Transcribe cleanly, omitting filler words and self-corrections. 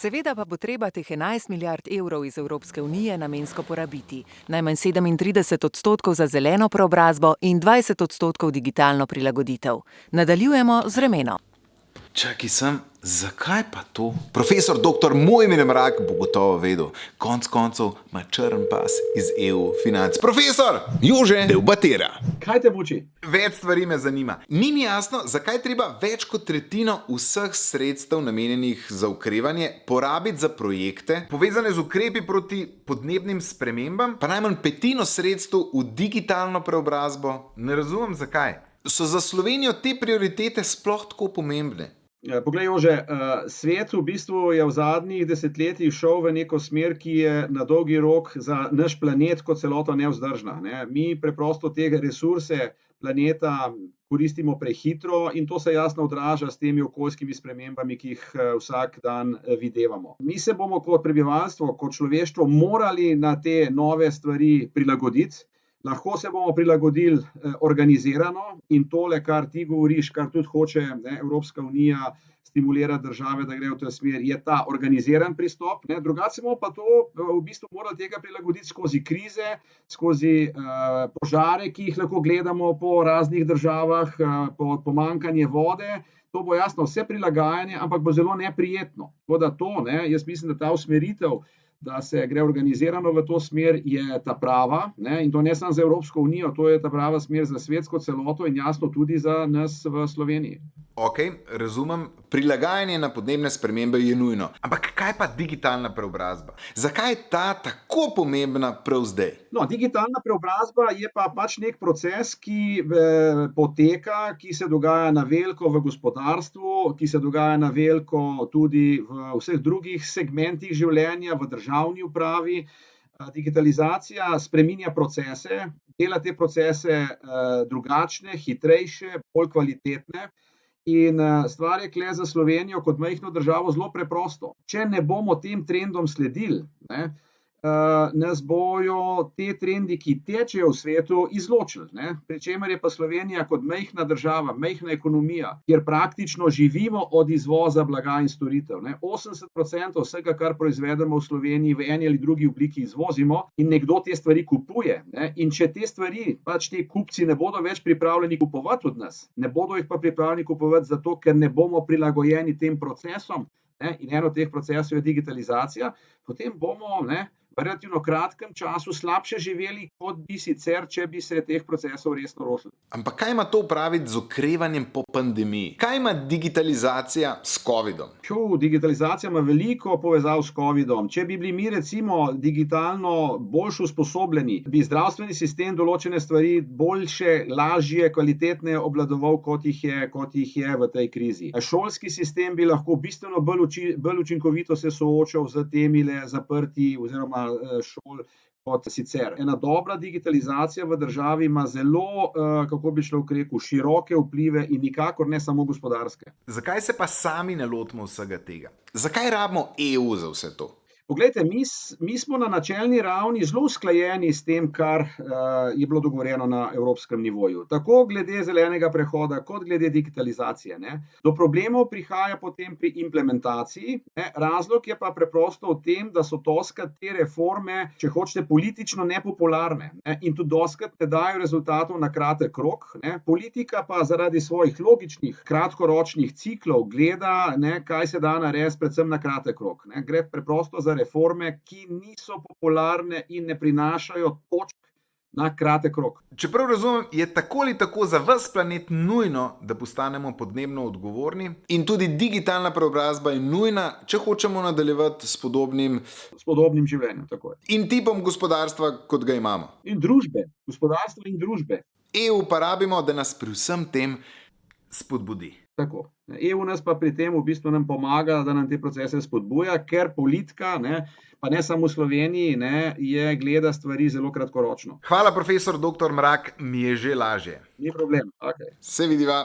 Seveda pa bo treba teh 11 milijard evrov iz Evropske unije namensko porabiti. Najmanj 37% za zeleno preobrazbo in 20% digitalno prilagoditev. Nadaljujemo z Remeno. Čakaj, zakaj pa to? Profesor dr. Mojmir Mrak bo gotovo vedel. Konec koncev ima črn pas iz EU financ. Profesor! Jože! Debatira. Kaj te muči? Več stvari me zanima. Ni mi jasno, zakaj treba več kot tretjino vseh sredstev namenjenih za okrevanje porabiti za projekte, povezane z ukrepi proti podnebnim spremembam, pa najmanj petino sredstev v digitalno preobrazbo. Ne razumem zakaj. So za Slovenijo te prioritete sploh tako pomembne? Poglej, Jože, svet v bistvu je v zadnjih desetletjih šel v neko smer, ki je na dolgi rok za naš planet kot celoto nevzdržna. Mi preprosto te resurse planeta koristimo prehitro in to se jasno odraža s temi okoljskimi spremembami, ki jih vsak dan videvamo. Mi se bomo kot prebivalstvo, kot človeštvo morali na te nove stvari prilagoditi. Lahko se bomo prilagodili organizirano in tole, kar ti govoriš, kar tudi hoče Evropska unija stimulirati države, da grejo v to smer, je ta organiziran pristop. Drugače se bomo pa to v bistvu morali tega prilagoditi skozi krize, skozi požare, ki jih lahko gledamo po raznih državah, po pomanjkanje vode. To bo jasno vse prilagajanje, ampak bo zelo neprijetno. Tako da to, jaz mislim, da ta usmeritev, da se gre organizirano v to smer, je ta prava, in to ne samo za Evropsko unijo, to je ta prava smer za svetsko celoto in jasno tudi za nas v Sloveniji. Ok, razumem, prilagajanje na podnebne spremembe je nujno. Ampak kaj pa digitalna preobrazba? Zakaj je ta tako pomembna prav zdaj? No, digitalna preobrazba je pa pač nek proces, ki poteka, ki se dogaja na veliko v gospodarstvu, ki se dogaja na veliko tudi v vseh drugih segmentih življenja, v državni upravi. Digitalizacija spreminja procese, dela te procese drugačne, hitrejše, bolj kvalitetne. In stvar je kle za Slovenijo kot majhno državo zelo preprosto. Če ne bomo tem trendom sledili, nas bojo te trendi, ki tečejo v svetu, izločili. Pri čemer je pa Slovenija kot majhna država, majhna ekonomija, kjer praktično živimo od izvoza blaga in storitev. 80% vsega, kar proizvedemo v Sloveniji, v eni ali drugi obliki izvozimo in nekdo te stvari kupuje. In če te stvari, pač ti kupci ne bodo več pripravljeni kupovati od nas, ne bodo jih pa pripravljeni kupovati zato, ker ne bomo prilagojeni tem procesom, in eno od teh procesov je digitalizacija, potem bomo v relativno kratkem času slabše živeli, kot bi sicer, če bi se teh procesov resno lotili. Ampak kaj ima to opraviti z okrevanjem po pandemiji? Kaj ima digitalizacija s covidom? Digitalizacija ima veliko povezav s covidom. Če bi bili mi recimo digitalno boljše usposobljeni, bi zdravstveni sistem določene stvari boljše, lažje, kvalitetneje obvladoval, kot jih je v tej krizi. Šolski sistem bi lahko bistveno bolj učinkovito se soočal z temi zaprti oziroma šol kot sicer. Ena dobra digitalizacija v državi ima zelo, kako bi človek rekel, široke vplive in nikakor ne samo gospodarske. Zakaj se pa sami ne lotimo vsega tega? Zakaj rabimo EU za vse to? Poglejte, mi smo na načelni ravni zelo usklajeni s tem, kar je bilo dogovorjeno na evropskem nivoju. Tako glede zelenega prehoda, kot glede digitalizacije. Do problemov prihaja potem pri implementaciji. Razlog je pa preprosto v tem, da so doskrat te reforme, če hočete, politično nepopularne. In tudi doskrat ne dajo rezultatov na kratek rok. Politika pa zaradi svojih logičnih, kratkoročnih ciklov gleda, kaj se da narediti predvsem na kratek rok. Gre preprosto za reforme, ki niso popularne in ne prinašajo točk na kratek rok. Čeprav razumem, je tako ali tako za ves planet nujno, da postanemo podnebno odgovorni in tudi digitalna preobrazba je nujna, če hočemo nadaljevati s podobnim življenjem. Tako je. In tipom gospodarstva, kot ga imamo. In družbe, gospodarstvo in družbe. EU pa rabimo, da nas pri vsem tem spodbudi. Tako. EU nas pa pri tem v bistvu nam pomaga, da nam te procese spodbuja, ker politika, pa ne samo v Sloveniji, gleda stvari zelo kratkoročno. Hvala, profesor dr. Mrak, mi je že lažje. Ni problem. Okay. Se vidiva.